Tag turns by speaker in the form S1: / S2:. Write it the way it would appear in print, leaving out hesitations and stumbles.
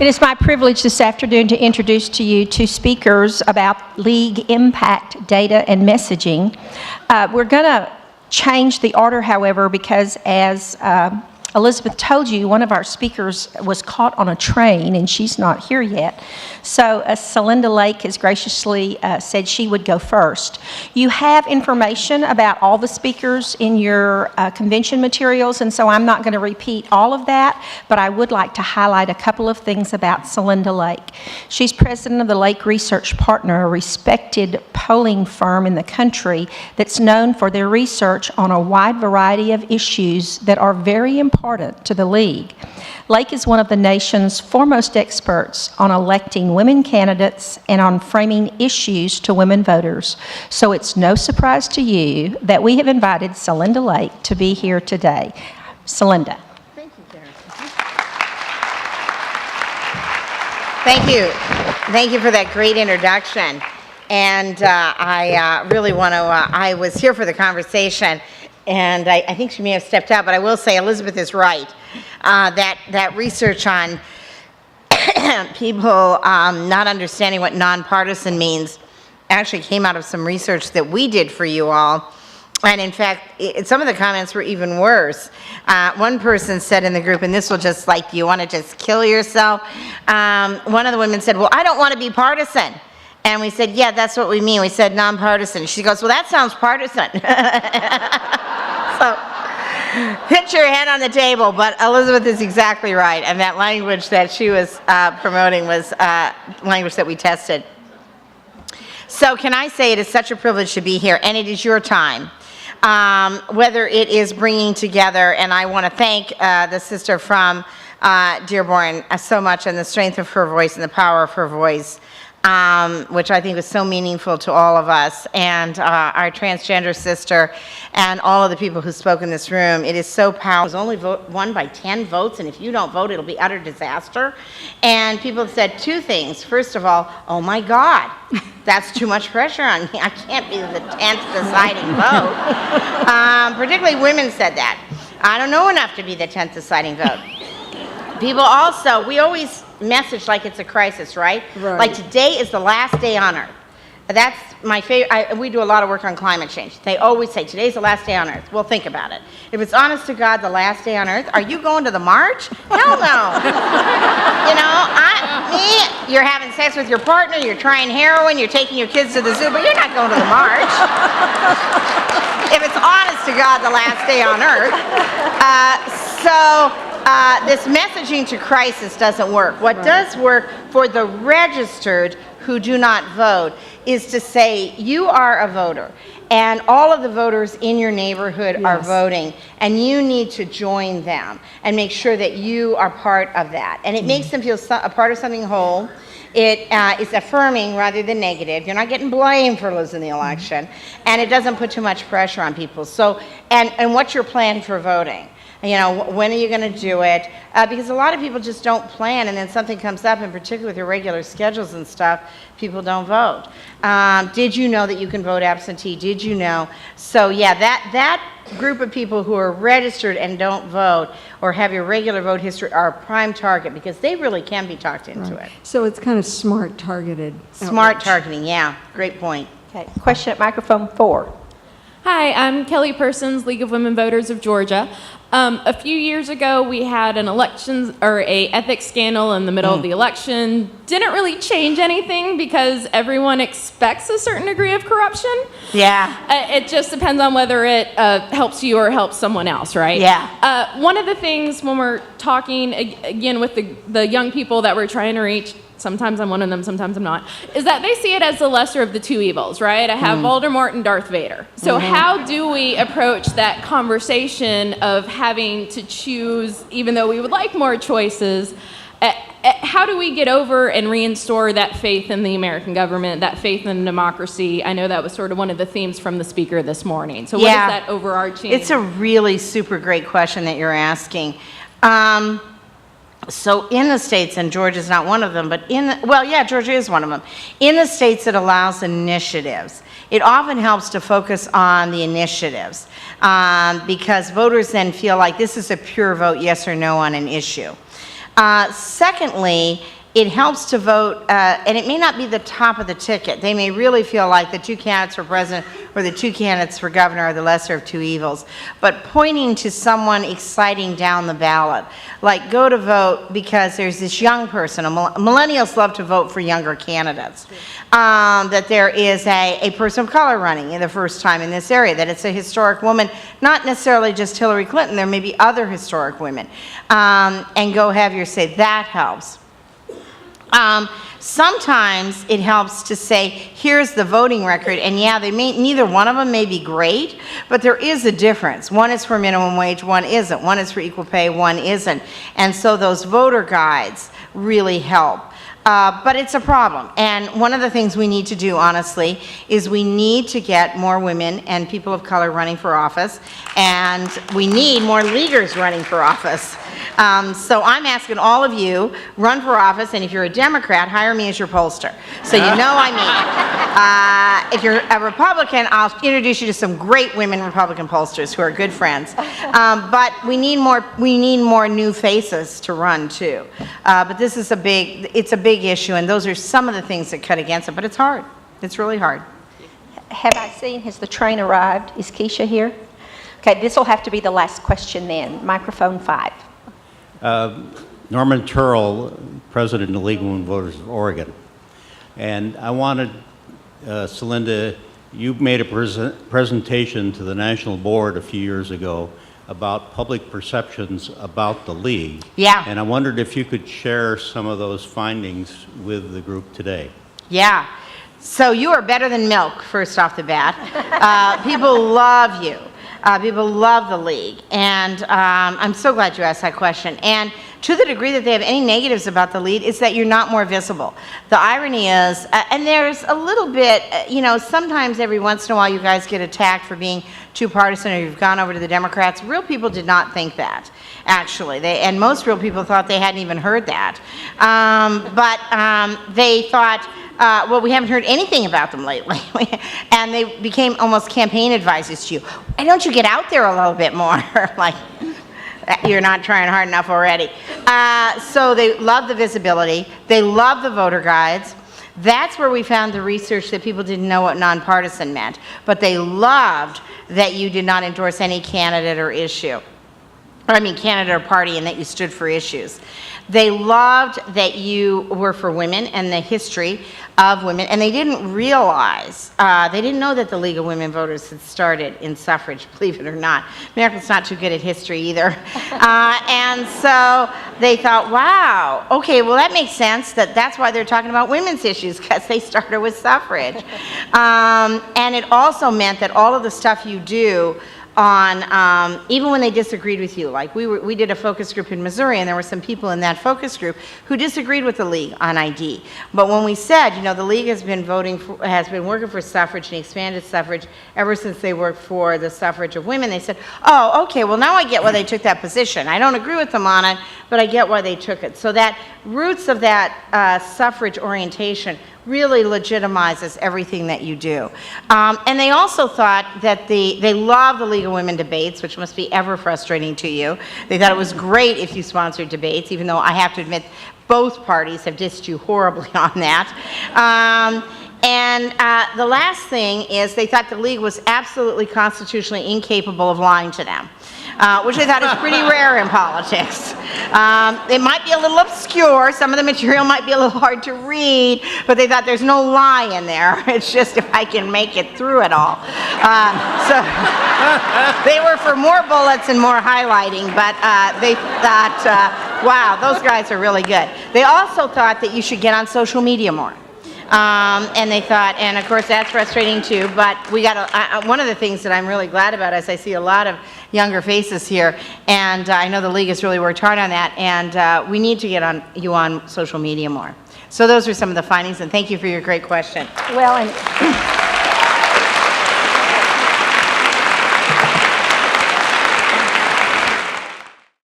S1: It is my privilege this afternoon to introduce to you two speakers about League impact, data, and messaging. We're going to change the order, however, because as Elizabeth told you, one of our speakers was caught on a train, and she's not here yet. So Celinda Lake has graciously said she would go first. You have information about all the speakers in your convention materials, and so I'm not going to repeat all of that, but I would like to highlight a couple of things about Celinda Lake. She's president of the Lake Research Partner, a respected polling firm in the country that's known for their research on a wide variety of issues that are very important to the League. Lake is one of the nation's foremost experts on electing women candidates and on framing issues to women voters. So it's no surprise to you that we have invited Celinda Lake to be here today. Celinda.
S2: Thank you, Karen. Thank you. Thank you for that great introduction. And I really want to, I was here for the conversation, and I think she may have stepped out, but I will say Elizabeth is right. That research on people not understanding what nonpartisan means actually came out of some research that we did for you all. And in fact, some of the comments were even worse. One person said in the group, and this will just like, you want to just kill yourself? One of the women said, well, I don't want to be partisan. And we said, yeah, that's what we mean. We said nonpartisan. She goes, well, that sounds partisan. So, hit your head on the table, but Elizabeth is exactly right. And that language that she was promoting was language that we tested. So can I say it is such a privilege to be here, and it is your time. Whether it is bringing together, and I want to thank the sister from Dearborn so much, and the strength of her voice and the power of her voice, which I think was so meaningful to all of us, and our transgender sister, and all of the people who spoke in this room. It is so powerful. It was only won by 10 votes, and if you don't vote, it'll be utter disaster. And people said two things. First of all, oh my God, that's too much pressure on me. I can't be the 10th deciding vote. Particularly women said that. I don't know enough to be the 10th deciding vote. People also, we always message like it's a crisis, right? Like today is the last day on Earth. That's my favorite. We do a lot of work on climate change. They always say, today's the last day on Earth. Well, think about it. If it's honest to God the last day on Earth, are you going to the march? Hell no. You know, you're having sex with your partner, you're trying heroin, you're taking your kids to the zoo, but you're not going to the march. If it's honest to God the last day on Earth. This messaging to crisis doesn't work. What does work for the registered who do not vote is to say, you are a voter, and all of the voters in your neighborhood are voting, and you need to join them and make sure that you are part of that. And it makes them feel a part of something whole. It is affirming rather than negative. You're not getting blamed for losing the election, and it doesn't put too much pressure on people. So, and what's your plan for voting? You know, when are you going to do it? Because a lot of people just don't plan, and then something comes up, in particular with your regular schedules and stuff, people don't vote. Did you know that you can vote absentee? Did you know? So yeah, that group of people who are registered and don't vote or have your regular vote history are a prime target, because they really can be talked into it.
S3: So it's kind of smart targeted.
S2: Smart
S3: outreach.
S2: targeting, yeah. Great point.
S1: Okay, question at microphone 4.
S4: Hi, I'm Kelly Persons, League of Women Voters of Georgia. A few years ago, we had an ethics scandal in the middle of the election. Didn't really change anything because everyone expects a certain degree of corruption.
S2: Yeah.
S4: It just depends on whether it helps you or helps someone else, right?
S2: Yeah.
S4: One of the things when we're talking, again, with the young people that we're trying to reach, sometimes I'm one of them, sometimes I'm not, is that they see it as the lesser of the two evils, right? I have Voldemort and Darth Vader. So how do we approach that conversation of having to choose, even though we would like more choices, how do we get over and reinstore that faith in the American government, that faith in democracy? I know that was sort of one of the themes from the speaker this morning. So what is that overarching?
S2: It's a really super great question that you're asking. So in the states, and Georgia's not one of them, but Georgia is one of them. In the states that allows initiatives, it often helps to focus on the initiatives because voters then feel like this is a pure vote, yes or no, on an issue. Secondly, it helps to vote, and it may not be the top of the ticket. They may really feel like the two candidates for president or the two candidates for governor are the lesser of two evils. But pointing to someone exciting down the ballot, like go to vote because there's this young person, millennials love to vote for younger candidates, that there is a person of color running in the first time in this area, that it's a historic woman, not necessarily just Hillary Clinton, there may be other historic women, and go have your say. That helps. Sometimes it helps to say, here's the voting record, and yeah, neither one of them may be great, but there is a difference. One is for minimum wage, one isn't. One is for equal pay, one isn't. And so those voter guides really help. But it's a problem. And one of the things we need to do, honestly, is we need to get more women and people of color running for office, and we need more leaguers running for office. So I'm asking all of you, run for office, and if you're a Democrat, hire me as your pollster. So you know I mean it. If you're a Republican, I'll introduce you to some great women Republican pollsters who are good friends. But we need more new faces to run too. But this is it's a big issue, and those are some of the things that cut against it, but it's hard. It's really hard.
S1: Has the train arrived? Is Keisha here? Okay, this will have to be the last question then. Microphone 5.
S5: Norman Turrell, President of the League of Women Voters of Oregon. And I wanted, Celinda, you made a presentation to the National Board a few years ago about public perceptions about the League.
S2: Yeah.
S5: And I wondered if you could share some of those findings with the group today.
S2: Yeah. So you are better than milk, first off the bat. People love you. People love the League, and I'm so glad you asked that question. And to the degree that they have any negatives about the League, it's that you're not more visible. The irony is, and there's a little bit, sometimes every once in a while you guys get attacked for being too partisan, or you've gone over to the Democrats. Real people did not think that, actually. And most real people thought they hadn't even heard that. But they thought, well, we haven't heard anything about them lately. And they became almost campaign advisors to you. Why don't you get out there a little bit more? Like, you're not trying hard enough already. So they love the visibility. They love the voter guides. That's where we found the research that people didn't know what nonpartisan meant. But they loved that you did not endorse any candidate or issue. Candidate or party, and that you stood for issues. They loved that you were for women and the history of women, and they didn't realize, they didn't know that the League of Women Voters had started in suffrage, believe it or not. America's not too good at history either. And so they thought, wow, okay, well that makes sense, that's why they're talking about women's issues, because they started with suffrage. And it also meant that all of the stuff you do on, even when they disagreed with you, like we did a focus group in Missouri, and there were some people in that focus group who disagreed with the League on ID. But when we said, the League has been working for suffrage and expanded suffrage ever since they worked for the suffrage of women, they said, oh, okay, well now I get why they took that position. I don't agree with them on it, but I get why they took it. So that roots of that suffrage orientation really legitimizes everything that you do. And they also thought that they love the League of Women debates, which must be ever frustrating to you. They thought it was great if you sponsored debates, even though I have to admit both parties have dissed you horribly on that. And the last thing is they thought the League was absolutely constitutionally incapable of lying to them. Which they thought is pretty rare in politics. It might be a little obscure, some of the material might be a little hard to read, but they thought there's no lie in there. It's just if I can make it through it all. So they were for more bullets and more highlighting, but they thought, wow, those guys are really good. They also thought that you should get on social media more. And they thought, and of course that's frustrating too, but we got one of the things that I'm really glad about is I see a lot of younger faces here, and I know the League has really worked hard on that, and we need to get you on social media more. So those are some of the findings, and thank you for your great question.
S1: Well, and